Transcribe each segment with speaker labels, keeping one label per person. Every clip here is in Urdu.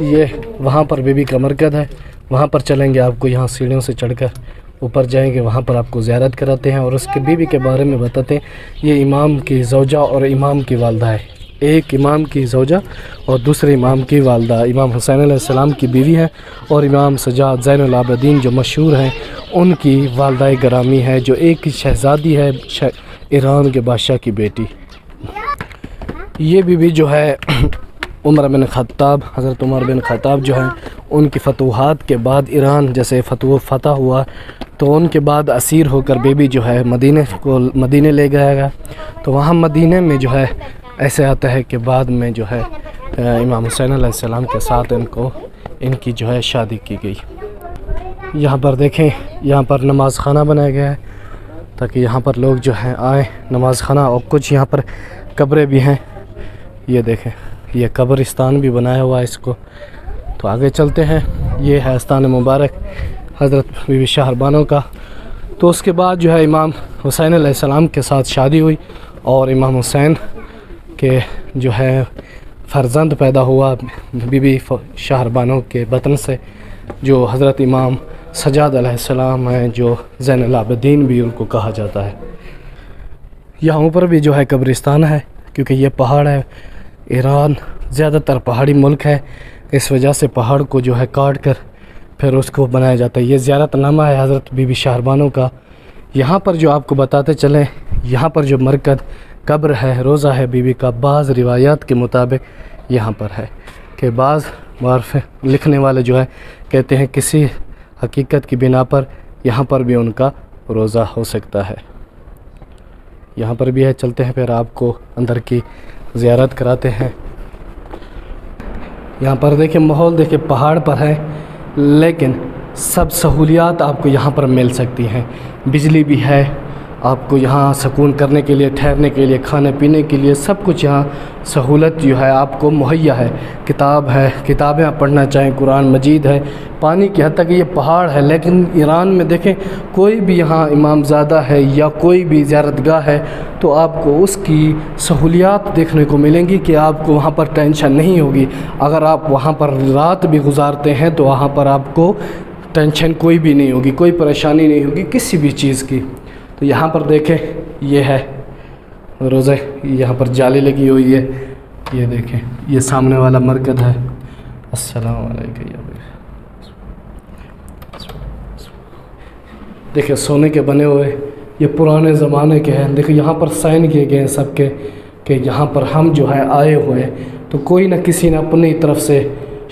Speaker 1: یہ وہاں پر بی بی کا مرکز ہے، وہاں پر چلیں گے، آپ کو یہاں سیڑھیوں سے چڑھ کر اوپر جائیں گے، وہاں پر آپ کو زیارت کراتے ہیں اور اس کے بی بی کے بارے میں بتاتے ہیں۔ یہ امام کی زوجہ اور امام کی والدہ ہے، ایک امام کی زوجہ اور دوسرے امام کی والدہ امام حسین علیہ السلام کی بیوی ہے، اور امام سجاد زین العابدین جو مشہور ہیں ان کی والدہ گرامی ہے، جو ایک شہزادی ہے ایران کے بادشاہ کی بیٹی۔ یہ بیوی جو ہے عمر بن خطاب، حضرت عمر بن خطاب جو ہیں ان کی فتوحات کے بعد ایران جیسے فتح ہوا تو ان کے بعد اسیر ہو کر بیوی جو ہے مدینے لے گیا گیا، تو وہاں مدینے میں جو ہے ایسے آتا ہے کہ بعد میں جو ہے امام حسین علیہ السلام کے ساتھ ان کی جو ہے شادی کی گئی۔ یہاں پر دیکھیں، یہاں پر نماز خانہ بنایا گیا ہے تاکہ یہاں پر لوگ جو ہیں آئیں نماز خانہ، اور کچھ یہاں پر قبریں بھی ہیں، یہ دیکھیں یہ قبرستان بھی بنایا ہوا ہے اس کو۔ تو آگے چلتے ہیں، یہ ہے استان مبارک حضرت بی بی شاہر بانو کا۔ تو اس کے بعد جو ہے امام حسین علیہ السلام کے ساتھ شادی ہوئی اور امام حسین کے جو ہے فرزند پیدا ہوا بی بی شاہر بانو کے بطن سے، جو حضرت امام سجاد علیہ السلام ہیں، جو زین العابدین بھی ان کو کہا جاتا ہے۔ یہاں اوپر بھی جو ہے قبرستان ہے، کیونکہ یہ پہاڑ ہے، ایران زیادہ تر پہاڑی ملک ہے، اس وجہ سے پہاڑ کو جو ہے کاٹ کر پھر اس کو بنایا جاتا ہے۔ یہ زیارت نامہ ہے حضرت بی بی شاہر بانو کا۔ یہاں پر جو آپ کو بتاتے چلیں، یہاں پر جو مرکز قبر ہے، روضہ ہے بی بی کا، بعض روایات کے مطابق یہاں پر ہے کہ بعض معرف لکھنے والے جو ہے کہتے ہیں کسی حقیقت کی بنا پر یہاں پر بھی ان کا روضہ ہو سکتا ہے۔ یہاں پر بھی ہے، چلتے ہیں پھر آپ کو اندر کی زیارت کراتے ہیں۔ یہاں پر دیکھیں ماحول دیکھیں، پہاڑ پر ہے لیکن سب سہولیات آپ کو یہاں پر مل سکتی ہیں، بجلی بھی ہے، آپ کو یہاں سکون کرنے کے لیے، ٹھہرنے کے لیے، کھانے پینے کے لیے سب کچھ یہاں سہولت جو ہے آپ کو مہیا ہے۔ کتاب ہے، کتابیں آپ پڑھنا چاہیں، قرآن مجید ہے، پانی کی حد تک یہ پہاڑ ہے، لیکن ایران میں دیکھیں کوئی بھی یہاں امام زادہ ہے یا کوئی بھی زیارت گاہ ہے تو آپ کو اس کی سہولیات دیکھنے کو ملیں گی کہ آپ کو وہاں پر ٹینشن نہیں ہوگی۔ اگر آپ وہاں پر رات بھی گزارتے ہیں تو وہاں پر آپ کو ٹینشن کوئی بھی نہیں ہوگی، کوئی پریشانی نہیں ہوگی کسی بھی چیز کی۔ تو یہاں پر دیکھیں یہ ہے روضہ، یہاں پر جالی لگی ہوئی ہے، یہ دیکھیں یہ سامنے والا مرکز ہے۔ السلام علیکم۔ دیکھیں سونے کے بنے ہوئے، یہ پرانے زمانے کے ہیں۔ دیکھیں یہاں پر سائن کیے گئے ہیں سب کے کہ یہاں پر ہم جو ہے آئے ہوئے، تو کوئی نہ کسی نے اپنی طرف سے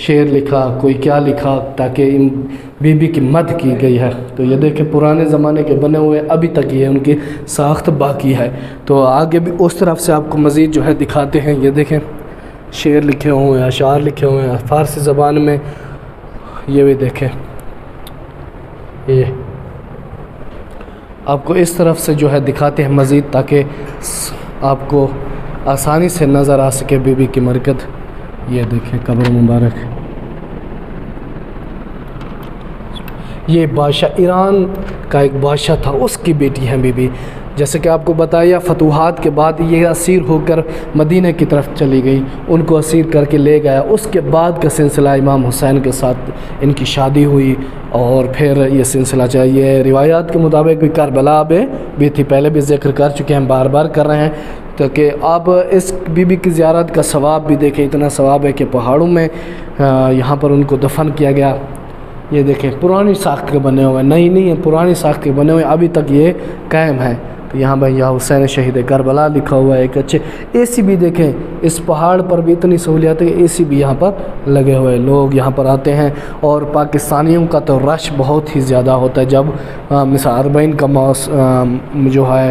Speaker 1: شعر لکھا، کوئی کیا لکھا، تاکہ ان بی بی کی مدح کی گئی ہے۔ تو یہ دیکھیں پرانے زمانے کے بنے ہوئے، ابھی تک یہ ان کی ساخت باقی ہے۔ تو آگے بھی اس طرف سے آپ کو مزید جو ہے دکھاتے ہیں۔ یہ دیکھیں شعر لکھے ہوئے ہیں، اشعار لکھے ہوئے ہیں فارسی زبان میں، یہ بھی دیکھیں۔ یہ آپ کو اس طرف سے جو ہے دکھاتے ہیں مزید، تاکہ آپ کو آسانی سے نظر آ سکے بی بی کی مرکز۔ یہ دیکھیں قبر مبارک، یہ بادشاہ ایران کا ایک بادشاہ تھا، اس کی بیٹی ہیں بی بی۔ جیسے کہ آپ کو بتایا فتوحات کے بعد یہ اسیر ہو کر مدینہ کی طرف چلی گئی، ان کو اسیر کر کے لے گیا۔ اس کے بعد کا سلسلہ امام حسین کے ساتھ ان کی شادی ہوئی، اور پھر یہ سلسلہ چلا۔ یہ روایات کے مطابق بھی کربلا میں بھی تھی، پہلے بھی ذکر کر چکے ہیں، بار بار کر رہے ہیں، تاکہ آپ اس بی بی کی زیارت کا ثواب بھی دیکھیں۔ اتنا ثواب ہے کہ پہاڑوں میں یہاں پر ان کو دفن کیا گیا۔ یہ دیکھیں پرانی ساخت کے بنے ہوئے، نئی نہیں ہے، پرانی ساخت کے بنے ہوئے، ابھی تک یہ قائم ہے۔ تو یہاں بھائی یا حسین شہید کربلا لکھا ہوا ہے ایک اچھے۔ اے سی بھی دیکھیں، اس پہاڑ پر بھی اتنی سہولیات ہے کہ اے سی بھی یہاں پر لگے ہوئے، لوگ یہاں پر آتے ہیں۔ اور پاکستانیوں کا تو رش بہت ہی زیادہ ہوتا ہے جب مثلا اربعین کا جو ہے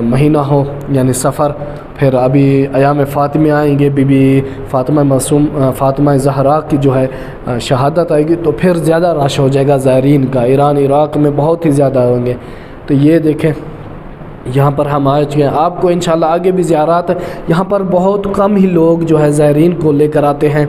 Speaker 1: مہینہ ہو، یعنی سفر، پھر ابھی ایام فاطمہ آئیں گے، بی بی فاطمہ معصوم فاطمہ زہرا کی جو ہے شہادت آئے گی، تو پھر زیادہ رش ہو جائے گا زائرین کا، ایران عراق میں بہت ہی زیادہ ہوں گے۔ تو یہ دیکھیں یہاں پر ہم آ چکے ہیں، آپ کو انشاءاللہ آگے بھی زیارات، یہاں پر بہت کم ہی لوگ جو ہے زائرین کو لے کر آتے ہیں۔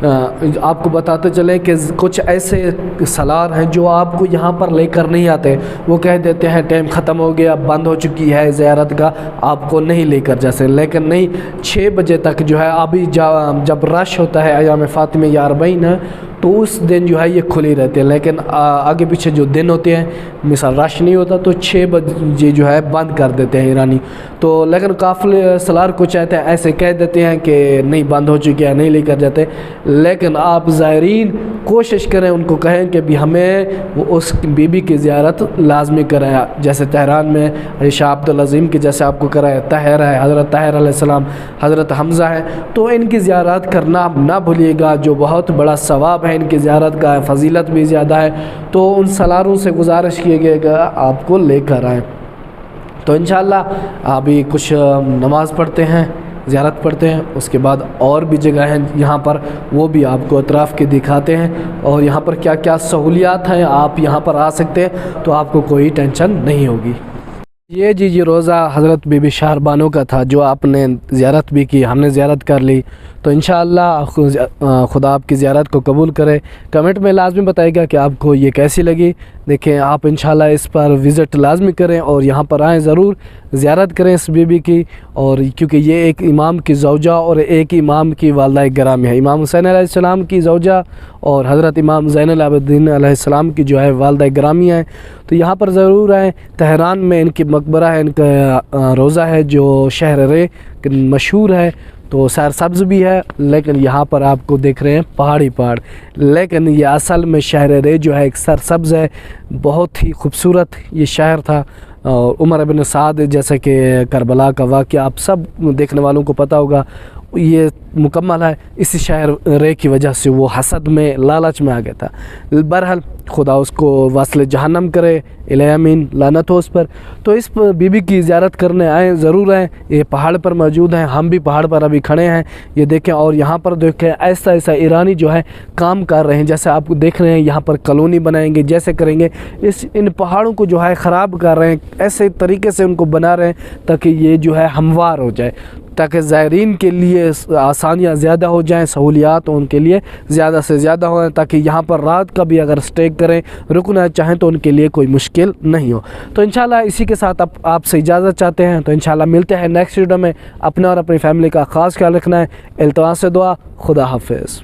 Speaker 1: آپ کو بتاتے چلیں کہ کچھ ایسے سالار ہیں جو آپ کو یہاں پر لے کر نہیں آتے، وہ کہہ دیتے ہیں ٹائم ختم ہو گیا، بند ہو چکی ہے زیارت کا، آپ کو نہیں لے کر جا سکتے، لیکن نہیں 6 بجے تک جو ہے ابھی جب رش ہوتا ہے ایام فاطمہ یا 40 ہے تو اس دن جو ہے یہ کھلی رہتے ہیں، لیکن آگے پیچھے جو دن ہوتے ہیں مثال رش نہیں ہوتا تو 6 بجے جو ہے بند کر دیتے ہیں ایرانی، تو لیکن قافلے سالار کو چاہتے ہیں ایسے کہہ دیتے ہیں کہ نہیں بند ہو چکی ہے، نہیں لے کر جاتے، لیکن آپ زائرین کوشش کریں، ان کو کہیں کہ بھی ہمیں اس بی بی کی زیارت لازمی کریں، جیسے تہران میں شاہ عبدالعظیم کی جیسے آپ کو کرائے، طاہر ہے، حضرت طاہر علیہ السلام، حضرت حمزہ ہے، تو ان کی زیارت کرنا نہ بھولیے گا، جو بہت بڑا ثواب ہے ان کی زیارت کا، فضیلت بھی زیادہ ہے، تو ان سالاروں سے گزارش کیے گئے گا آپ کو لے کر آئیں۔ تو انشاءاللہ ابھی کچھ نماز پڑھتے ہیں، زیارت پڑھتے ہیں، اس کے بعد اور بھی جگہ ہیں یہاں پر، وہ بھی آپ کو اطراف کے دکھاتے ہیں، اور یہاں پر کیا کیا سہولیات ہیں، آپ یہاں پر آ سکتے ہیں تو آپ کو کوئی ٹینشن نہیں ہوگی۔ یہ روزہ حضرت بی بی شہر بانو کا تھا جو آپ نے زیارت بھی کی، ہم نے زیارت کر لی، تو انشاءاللہ خدا آپ کی زیارت کو قبول کرے۔ کمنٹ میں لازمی بتائے گا کہ آپ کو یہ کیسی لگی، دیکھیں آپ انشاءاللہ اس پر وزٹ لازمی کریں اور یہاں پر آئیں، ضرور زیارت کریں اس بی بی کی، اور کیونکہ یہ ایک امام کی زوجہ اور ایک امام کی والدہ گرامی ہے، امام حسین علیہ السلام کی زوجہ اور حضرت امام زین العابدین علیہ السلام کی جو ہے والدہ گرامی ہے، تو یہاں پر ضرور آئیں۔ تہران میں ان کی مقبرہ ہے، ان کا روضہ ہے جو شہر رے مشہور ہے، تو سیر سبز بھی ہے، لیکن یہاں پر آپ کو دیکھ رہے ہیں پہاڑی پہاڑ، لیکن یہ اصل میں شہر رے جو ہے ایک سر سبز ہے، بہت ہی خوبصورت یہ شہر تھا۔ اور عمر بن سعد جیسا کہ کربلا کا واقعہ آپ سب دیکھنے والوں کو پتہ ہوگا، یہ مکمل ہے اسی شہر رے کی وجہ سے، وہ حسد میں لالچ میں آ گیا تھا، بہرحال خدا اس کو واصل جہنم کرے، الہ آمین، لعنت ہو اس پر۔ تو اس بی بی کی زیارت کرنے آئیں، ضرور آئیں، یہ پہاڑ پر موجود ہیں، ہم بھی پہاڑ پر ابھی کھڑے ہیں، یہ دیکھیں، اور یہاں پر دیکھیں ایسا ایرانی جو ہے کام کر رہے ہیں، جیسے آپ کو دیکھ رہے ہیں یہاں پر کالونی بنائیں گے، جیسے کریں گے ان پہاڑوں کو جو ہے خراب کر رہے ہیں، ایسے طریقے سے ان کو بنا رہے ہیں تاکہ یہ جو ہے ہموار ہو جائے، تاکہ زائرین کے لیے آسانیاں زیادہ ہو جائیں، سہولیات ان کے لیے زیادہ سے زیادہ ہوں، تاکہ یہاں پر رات کا بھی اگر اسٹے کریں، رکنا چاہیں تو ان کے لیے کوئی مشکل نہیں ہو۔ تو انشاءاللہ اسی کے ساتھ آپ سے اجازت چاہتے ہیں، تو انشاءاللہ ملتے ہیں نیکسٹ ویڈیو میں۔ اپنا اور اپنی فیملی کا خاص خیال رکھنا ہے، التماس سے دعا، خدا حافظ۔